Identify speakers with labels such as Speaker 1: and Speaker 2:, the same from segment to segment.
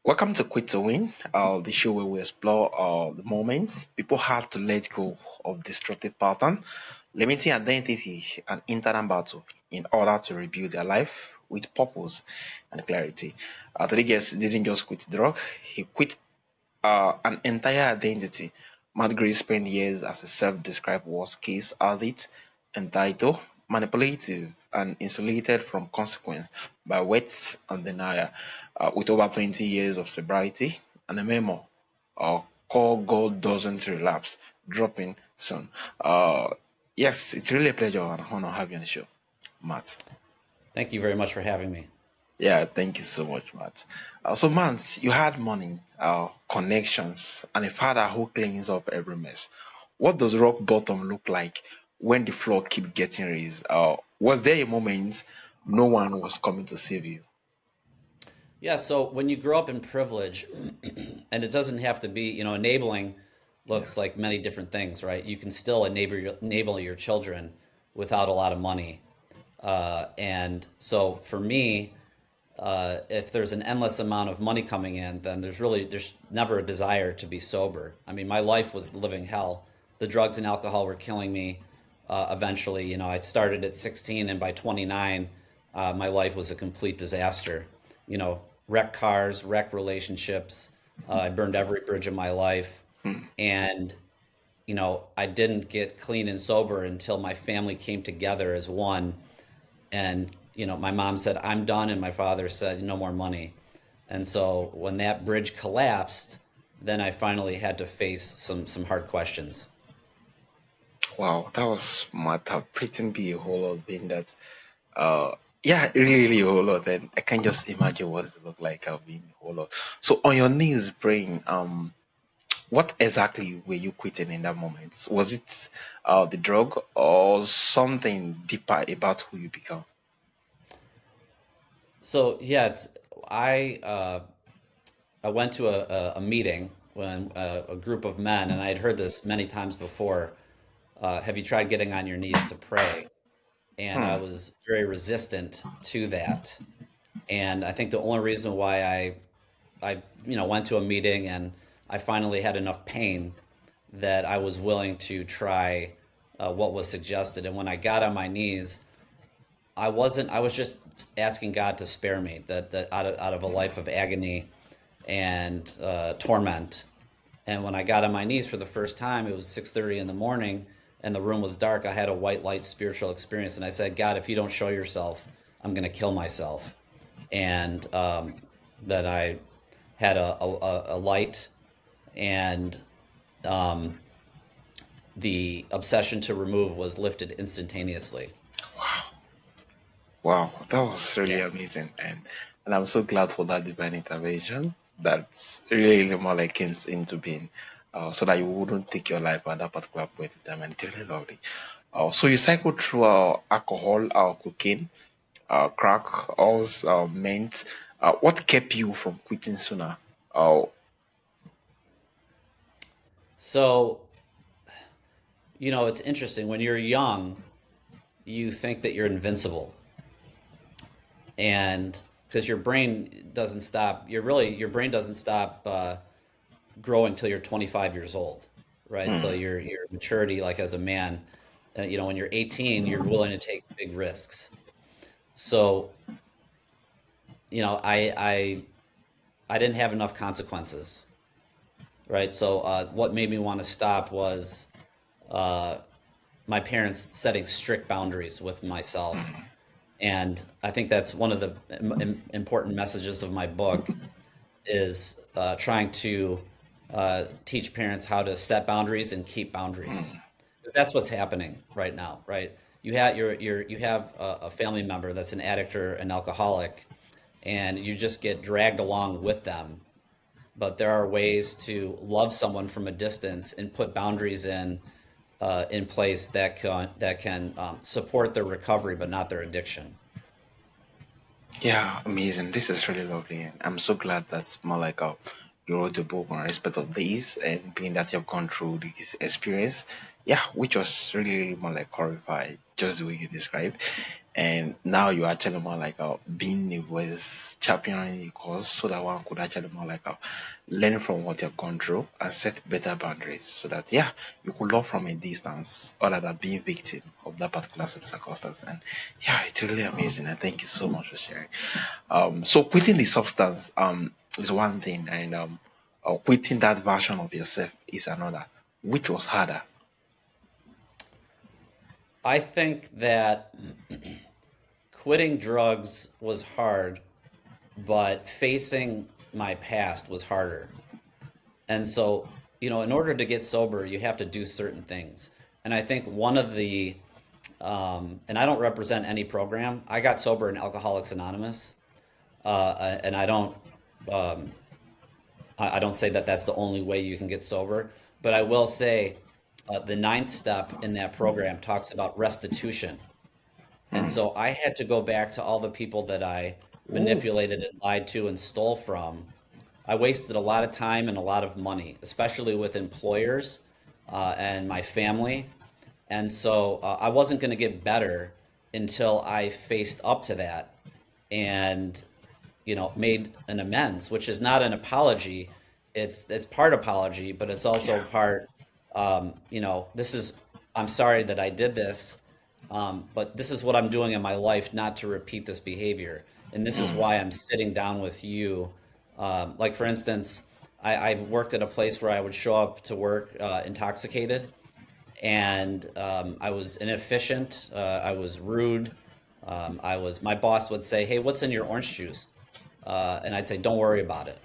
Speaker 1: Welcome to Quit to Win, the show where we explore the moments people have to let go of destructive pattern, limiting identity, and internal battle in order to rebuild their life with purpose and clarity. Today, guest didn't just quit drug; he quit an entire identity. Matt Gray spent years as a self-described worst-case addict, entitled, manipulative, and insulated from consequence by weights and denial, with over 20 years of sobriety and a memoir called God Doesn't Relapse, dropping soon. Yes, it's really a pleasure and honor having you on the show, Matt.
Speaker 2: Thank you very much for having me.
Speaker 1: Yeah, thank you so much, Matt. So, Mans, you had money, connections, and a father who cleans up every mess. What does rock bottom look like when the floor keep getting raised? Was there a moment no one was coming to save you?
Speaker 2: Yeah, so when you grow up in privilege, and it doesn't have to be, enabling
Speaker 1: Yeah,
Speaker 2: looks like many different things, right? You can still enable your children without a lot of money. And so for me, if there's an endless amount of money coming in, then there's never a desire to be sober. I mean, my life was living hell. The drugs and alcohol were killing me. Eventually, I started at 16, and by 29, my life was a complete disaster. Wrecked cars, wrecked relationships. I burned every bridge in my life,
Speaker 1: hmm,
Speaker 2: and I didn't get clean and sober until my family came together as one, and my mom said I'm done, and my father said no more money. And so when that bridge collapsed, then I finally had to face some hard questions.
Speaker 1: wow, that was might have pretty be a whole lot being that. Yeah, really a whole lot, and I can just imagine what it look like being a whole lot. So on your knees praying, what exactly were you quitting in that moment? Was it the drug or something deeper about who you become?
Speaker 2: So yeah, I went to a meeting when a group of men, and I had heard this many times before. Have you tried getting on your knees to pray? And I
Speaker 1: Hmm.
Speaker 2: was very resistant to that. And I think the only reason why I went to a meeting and I finally had enough pain that I was willing to try what was suggested. And when I got on my knees, I was just asking God to spare me that out of a life of agony and torment. And when I got on my knees for the first time, it was 6:30 in the morning and the room was dark. I had a white light spiritual experience, and I said, God, if you don't show yourself, I'm going to kill myself. And that I had a light, and um, the obsession to remove was lifted instantaneously.
Speaker 1: Wow, that was really
Speaker 2: Yeah.
Speaker 1: amazing, and I'm so glad for that divine intervention. That's really more like came into being, so that you wouldn't take your life at that particular point in time, and it's really lovely. So you cycled through alcohol, cocaine, crack, all meant. What kept you from quitting sooner? Uh,
Speaker 2: So, it's interesting. When you're young, you think that you're invincible. And because your brain doesn't stop, your brain doesn't stop growing until you're 25 years old, right? So
Speaker 1: hmm,
Speaker 2: your maturity, like as a man, when you're 18, you're willing to take big risks. So I didn't have enough consequences, right? So what made me want to stop was uh, my parents setting strict boundaries with myself.
Speaker 1: hmm,
Speaker 2: And I think that's one of the important messages of my book is trying to teach parents how to set boundaries and keep boundaries.
Speaker 1: hmm.
Speaker 2: 'Cause that's what's happening right now, right? You have a family member that's an addict or an alcoholic, and you just get dragged along with them. But there are ways to love someone from a distance and put boundaries in place that can support their recovery, but not their addiction.
Speaker 1: Yeah, amazing. This is really lovely, and I'm so glad that's more like you wrote a book on respect of this, and being that you've gone through this experience, yeah, which was really, really more like horrified, just the way you described. And now you're actually more like being a voice championing the cause so that one could actually more like learn from what you've gone through and set better boundaries so that, yeah, you could love from a distance other than being victim of that particular circumstance. And yeah, it's really amazing. And thank you so much for sharing. So quitting the substance is one thing, and quitting that version of yourself is another. Which was harder?
Speaker 2: I think that quitting drugs was hard, but facing my past was harder. And so, in order to get sober, you have to do certain things. And I think one of the, and I don't represent any program. I got sober in Alcoholics Anonymous, and I don't say that that's the only way you can get sober, but I will say the ninth step in that program talks about restitution. And
Speaker 1: Hmm.
Speaker 2: so I had to go back to all the people that I
Speaker 1: Ooh.
Speaker 2: manipulated and lied to and stole from. I wasted a lot of time and a lot of money, especially with employers and my family. And so I wasn't going to get better until I faced up to that and made an amends, which is not an apology. It's part apology, but it's also
Speaker 1: Yeah.
Speaker 2: part this is I'm sorry that I did this, but this is what I'm doing in my life not to repeat this behavior. And this is
Speaker 1: Hmm.
Speaker 2: why I'm sitting down with you. Like for instance, I worked at a place where I would show up to work intoxicated, and I was inefficient. I was rude. My boss would say, "Hey, what's in your orange juice?" And I'd say, "Don't worry about it."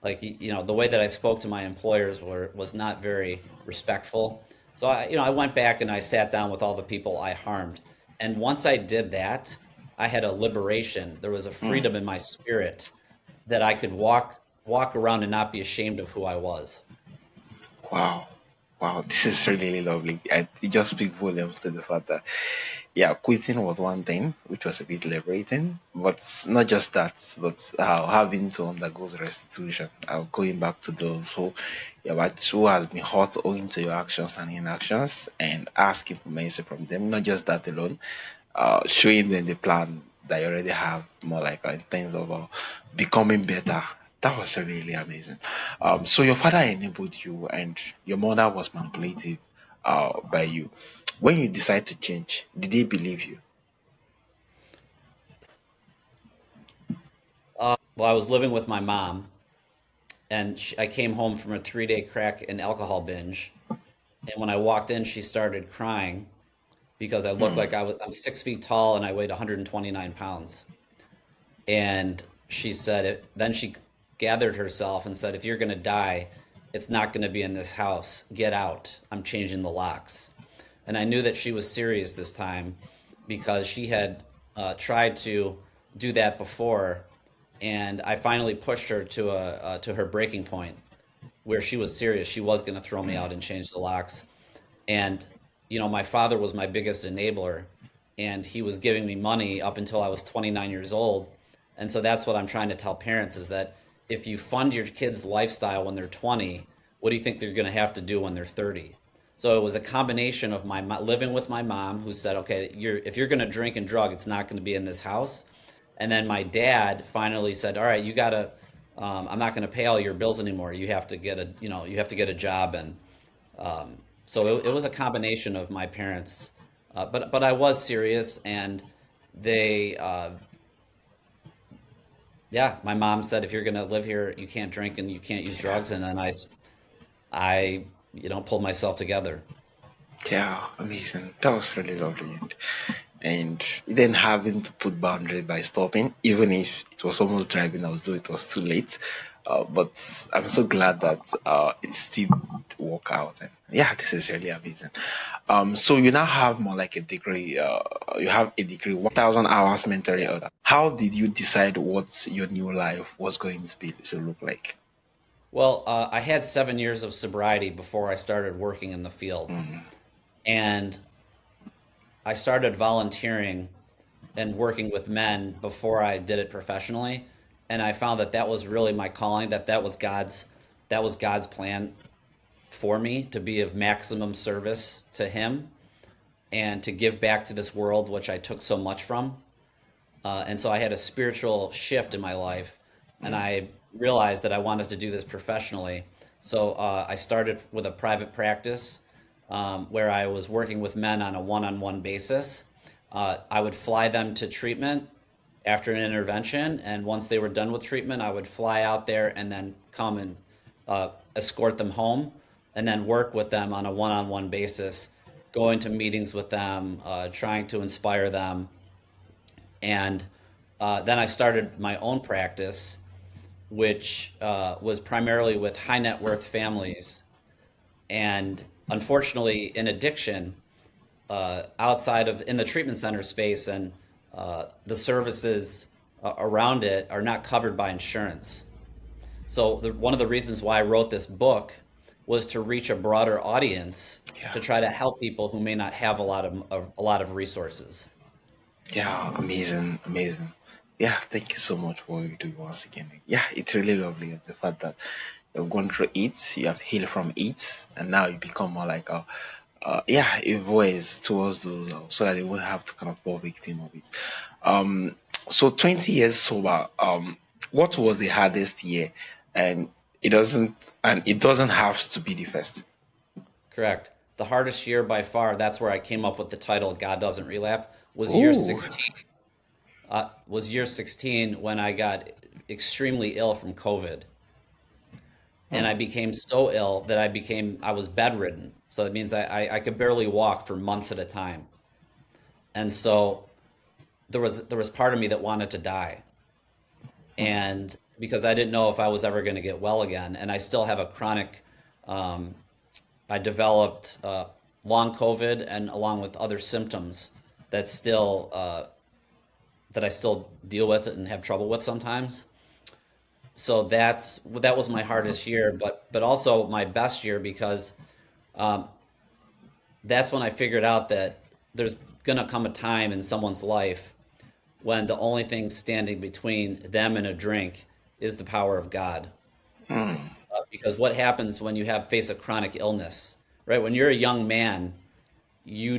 Speaker 2: Like the way that I spoke to my employers was not very respectful. So I went back and I sat down with all the people I harmed. And once I did that, I had a liberation. There was a
Speaker 1: Hmm.
Speaker 2: freedom in my spirit that I could walk around and not be ashamed of who I was.
Speaker 1: Wow. Wow, this is really, really lovely. And it just speaks volumes to the fact that, yeah, quitting was one thing, which was a bit liberating, but not just that, but having to undergo restitution, going back to those who, yeah, who has been hurt owing to your actions and inactions, and asking for mercy from them. Not just that alone, showing them the plan that you already have, more like in terms of becoming better. That was really amazing. So your father enabled you, and your mother was manipulative by you. When you decide to change, did they believe you?
Speaker 2: Well, I was living with my mom, and I came home from a 3-day crack and alcohol binge. And when I walked in, she started crying because I looked like
Speaker 1: Hmm.
Speaker 2: I'm 6 feet tall and I weighed 129 pounds. And she said it. Then she gathered herself and said, "If you're going to die, it's not going to be in this house. Get out. I'm changing the locks." And I knew that she was serious this time because she had tried to do that before. And I finally pushed her to her breaking point where she was serious. She was going to throw me out and change the locks. And, my father was my biggest enabler, and he was giving me money up until I was 29 years old. And so that's what I'm trying to tell parents is that if you fund your kids' lifestyle when they're 20, what do you think they're going to have to do when they're 30? So it was a combination of my living with my mom, who said, "Okay, if you're going to drink and drug, it's not going to be in this house." And then my dad finally said, "All right, you gotta. I'm not going to pay all your bills anymore. You have to get a job." And so it was a combination of my parents, but I was serious, and they, yeah, my mom said, "If you're gonna live here, you can't drink and you can't use
Speaker 1: Yeah.
Speaker 2: drugs." And then I pulled myself together.
Speaker 1: Yeah, amazing. That was really lovely. And then having to put boundary by stopping, even if it was almost driving, although it was too late. But I'm so glad that it still work out. And yeah, this is really amazing. So you now have more like a degree. You have a degree, 1,000 hours mentoring other. How did you decide what your new life was going to be to look like?
Speaker 2: Well, I had 7 years of sobriety before I started working in the field,
Speaker 1: Mm.
Speaker 2: and I started volunteering and working with men before I did it professionally. and I found that that was really my calling. That was God's plan for me, to be of maximum service to Him and to give back to this world, which I took so much from. And so I had a spiritual shift in my life, and I realized that I wanted to do this professionally. So I started with a private practice where I was working with men on a one-on-one basis. I would fly them to treatment after an intervention, and once they were done with treatment, I would fly out there and then come and escort them home, and then work with them on a one-on-one basis, going to meetings with them, trying to inspire them. And then I started my own practice, which was primarily with high net worth families. And unfortunately, in addiction, outside of in the treatment center space and the services around it are not covered by insurance. So one of the reasons why I wrote this book was to reach a broader audience,
Speaker 1: Yeah.
Speaker 2: to try to help people who may not have a lot of resources.
Speaker 1: Yeah, amazing, amazing. Yeah, thank you so much for what you do once again. Yeah, it's really lovely the fact that you've gone through it, you have healed from it, and now you become more like yeah, a voice towards those, so that they won't have to kind of fall victim of it. Um, so 20 years sober. What was the hardest year? And it doesn't have to be the first.
Speaker 2: Correct. The hardest year by far, that's where I came up with the title God Doesn't Relapse,
Speaker 1: Oh,
Speaker 2: was year 16 when I got extremely ill from COVID. And I became so ill that I was bedridden. So that means I could barely walk for months at a time. And so there was part of me that wanted to die. And because I didn't know if I was ever going to get well again. And I still have a chronic, um, I developed long COVID, and along with other symptoms that still that I still deal with and have trouble with sometimes. So that was my hardest year, but also my best year, because um, that's when I figured out that there's gonna come a time in someone's life when the only thing standing between them and a drink is the power of God.
Speaker 1: hmm,
Speaker 2: Because what happens when you have face a chronic illness, right? When you're a young man, you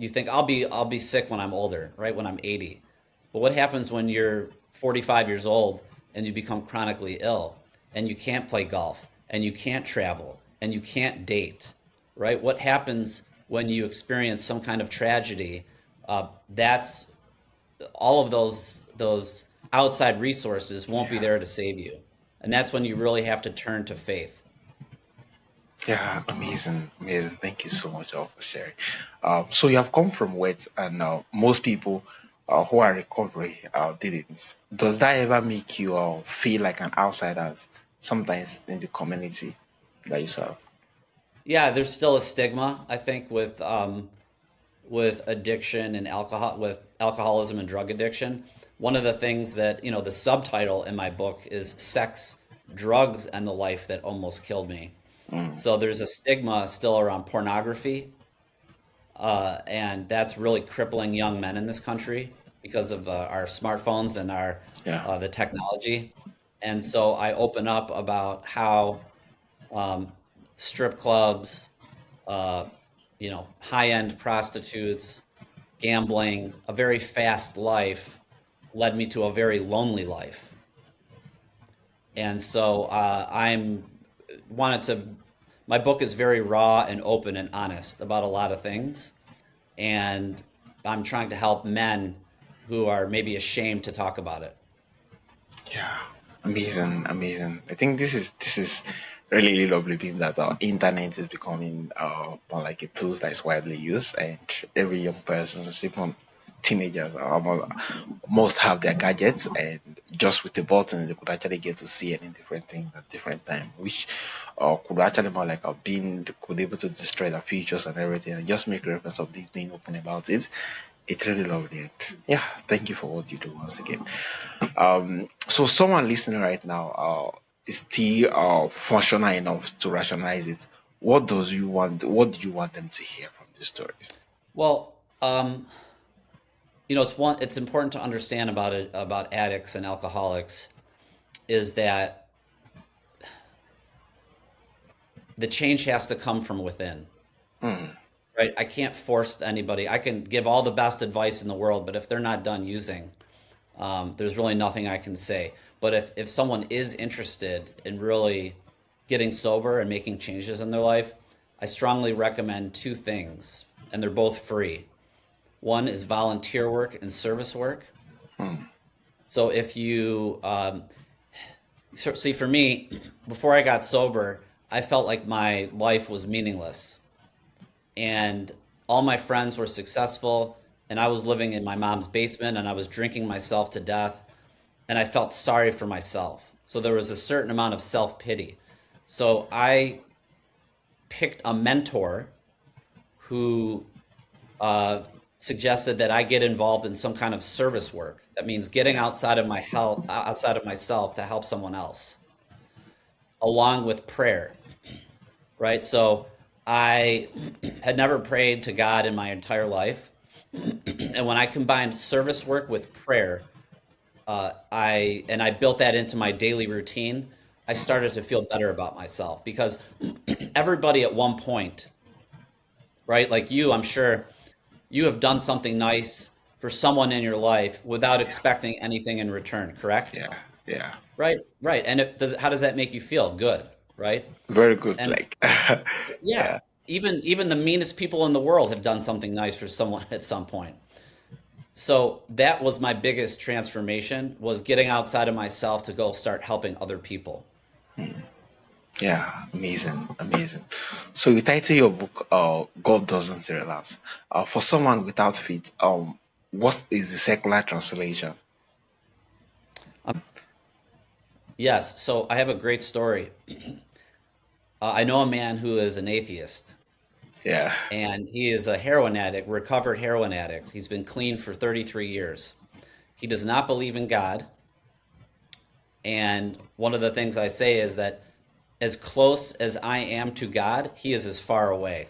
Speaker 2: think I'll be sick when I'm older, right? When I'm 80. But what happens when you're 45 years old and you become chronically ill and you can't play golf and you can't travel and you can't date, right? What happens when you experience some kind of tragedy? That's all of those outside resources won't be
Speaker 1: yeah,
Speaker 2: there to save you. And that's when you really have to turn to faith.
Speaker 1: yeah, amazing, amazing. Thank you so much all for sharing. So you have come from wet, and most people who are recovery didn't. Does that ever make you feel like an outsider sometimes in the community that you serve?
Speaker 2: Yeah, there's still a stigma, I think, with addiction and with alcoholism and drug addiction. One of the things that, the subtitle in my book is Sex, Drugs, and the Life That Almost Killed Me.
Speaker 1: Mm,
Speaker 2: So there's a stigma still around pornography, and that's really crippling young men in this country because of our smartphones and our
Speaker 1: yeah,
Speaker 2: the technology. And so I open up about how um, strip clubs, uh, high-end prostitutes, gambling, a very fast life led me to a very lonely life. And so I'm wanted to. My book is very raw and open and honest about a lot of things, and I'm trying to help men who are maybe ashamed to talk about it.
Speaker 1: yeah, amazing, amazing. I think this is really, really lovely thing that our internet is becoming more like a tool that is widely used, and every young person, even teenagers, must have their gadgets, and just with the button they could actually get to see any different thing at different time, which could actually more like being could able to destroy the features and everything, and just make reference of this being open about it. It's really lovely. And yeah, thank you for what you do once again. So someone listening right now is still functional enough to rationalize it. What does you want? What do you want them to hear from this story?
Speaker 2: Well, it's important to understand about it about addicts and alcoholics. is that the change has to come from within,
Speaker 1: Mm.
Speaker 2: right? I can't force anybody. I can give all the best advice in the world, but if they're not done using, there's really nothing I can say. But if someone is interested in really getting sober and making changes in their life, I strongly recommend two things, and they're both free. One is volunteer work and service work.
Speaker 1: Mm.
Speaker 2: So if you see, for me, before I got sober, I felt like my life was meaningless, and all my friends were successful, and I was living in my mom's basement, and I was drinking myself to death, and I felt sorry for myself. So there was a certain amount of self pity. So I picked a mentor who uh, suggested that I get involved in some kind of service work. That means getting
Speaker 1: Yeah.
Speaker 2: outside of my help, outside of myself to help someone else, along with prayer, right? So I had never prayed to God in my entire life, and when I combined service work with prayer, I built that into my daily routine. I started to feel better about myself because everybody at one point, right? Like you, I'm sure you have done something nice for someone in your life without
Speaker 1: Yeah.
Speaker 2: expecting anything in return, correct?
Speaker 1: Yeah. Yeah.
Speaker 2: Right, right. And how does that make you feel? Good, right?
Speaker 1: Very good.
Speaker 2: And
Speaker 1: Like,
Speaker 2: yeah,
Speaker 1: yeah.
Speaker 2: even the meanest people in the world have done something nice for someone at some point. So that was my biggest transformation, was getting outside of myself to go start helping other people.
Speaker 1: Yeah. Amazing. Amazing. So you title your book, God Doesn't Relapse. For someone without faith, what is the secular translation?
Speaker 2: Yes, so I have a great story. I know a man who is an atheist,
Speaker 1: Yeah.
Speaker 2: and he is a heroin addict, recovered heroin addict. He's been clean for 33 years. He does not believe in God. And one of the things I say is that as close as I am to God, he is as far away.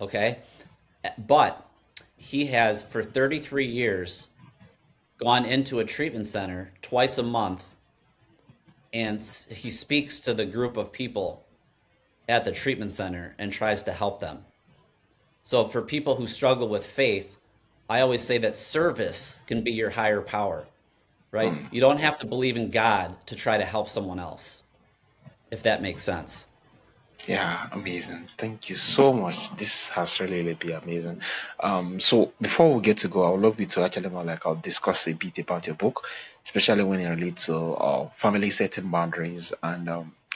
Speaker 2: Okay? But he has, for 33 years, gone into a treatment center twice a month, and he speaks to the group of people at the treatment center and tries to help them. So for people who struggle with faith, I always say that service can be your higher power, right?
Speaker 1: Hmm.
Speaker 2: You don't have to believe in God to try to help someone else, if that makes sense.
Speaker 1: Yeah, amazing. Thank you so much. This has really been amazing. So before we get to go, I would love you to actually more like I'll discuss a bit about your book, especially when it relates to family setting boundaries and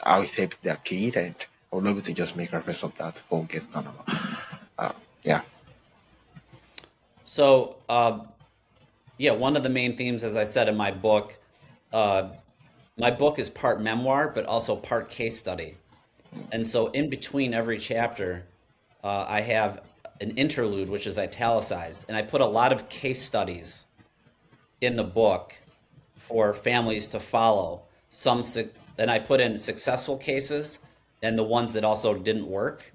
Speaker 1: how it helps their kid. And I would love you to just make reference of that before we get done. Uh, yeah.
Speaker 2: So, yeah, one of the main themes, as I said in uh, my book is part memoir, but also part case study. And so, in between every chapter, I have an interlude, which is italicized, and I put a lot of case studies in the book for families to follow. And I put in successful cases and the ones that also didn't work.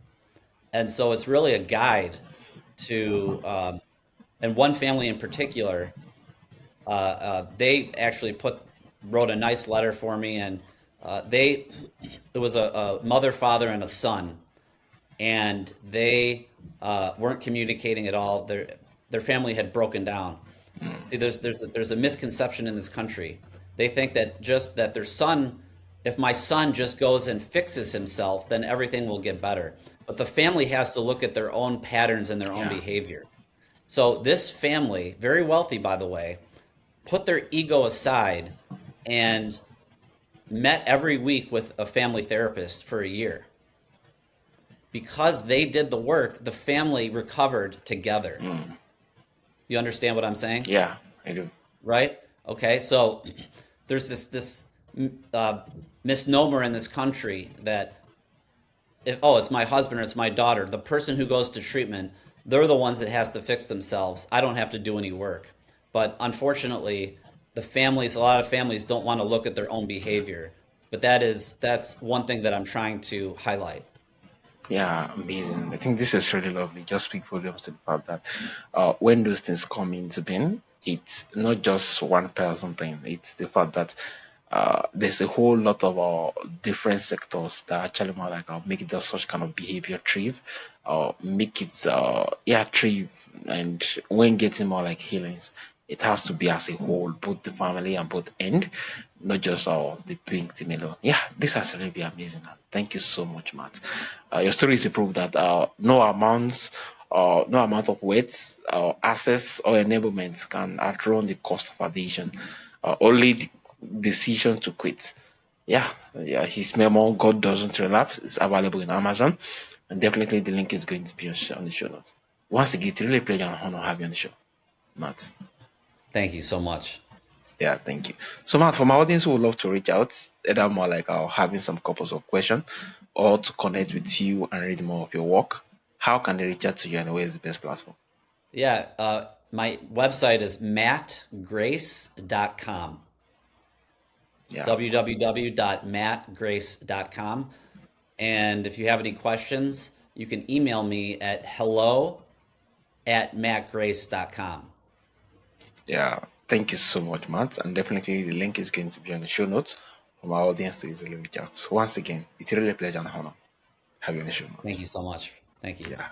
Speaker 2: And so, it's really a guide to, and one family in particular, they actually wrote a nice letter for me, and they it was a mother, father, and a son, and they weren't communicating at all. Their family had broken down. See, there's a misconception in this country. They think that just that their son, if my son just goes and fixes himself, then everything will get better. But the family has to look at their own patterns and their own
Speaker 1: Yeah.
Speaker 2: behavior. So this family, very wealthy by the way, put their ego aside and met every week with a family therapist for a year. Because they did the work, the family recovered together.
Speaker 1: Mm.
Speaker 2: You understand what I'm saying?
Speaker 1: Yeah, I do.
Speaker 2: Right? Okay, so there's this uh, misnomer in this country that oh, it's my husband or it's my daughter, the person who goes to treatment, they're the ones that has to fix themselves. I don't have to do any work. But unfortunately, a lot of families don't want to look at their own behavior. But that's one thing that I'm trying to highlight.
Speaker 1: Yeah, amazing. I think this is really lovely. Just speak volumes to the fact that when those things come into being, it's not just one person thing. It's the fact that There's a whole lot of different sectors that actually more like make it such kind of behavior thrive, make it yeah thrive, and when getting more like healings, it has to be as a whole, both the family and both end, not just the victim alone. Yeah, this has really been amazing. Thank you so much, Matt. Your story is a proof that no amount of weight, access, or enablement can outrun the cost of addiction. Only the decision to quit. Yeah, yeah. His memoir, God Doesn't Relapse, is available in Amazon, and definitely the link is going to be on the show notes. Once again, it's really a pleasure and honor to have you on the show, Matt.
Speaker 2: Thank you so much.
Speaker 1: Yeah, thank you. So, Matt, for my audience who would love to reach out, either more like having some couples of questions or to connect with you and read more of your work, how can they reach out to you and where is the best platform?
Speaker 2: Yeah, my website is mattgrace.com.
Speaker 1: Yeah,
Speaker 2: www.mattgrace.com. And if you have any questions, you can email me at hello@mattgrace.com.
Speaker 1: yeah. Thank you so much, Matt. And definitely the link is going to be on the show notes for my audience to easily reach out. Once again, it's really a pleasure and honor having you on the show,
Speaker 2: Thank
Speaker 1: Matt.
Speaker 2: you so much. Thank you.
Speaker 1: Yeah.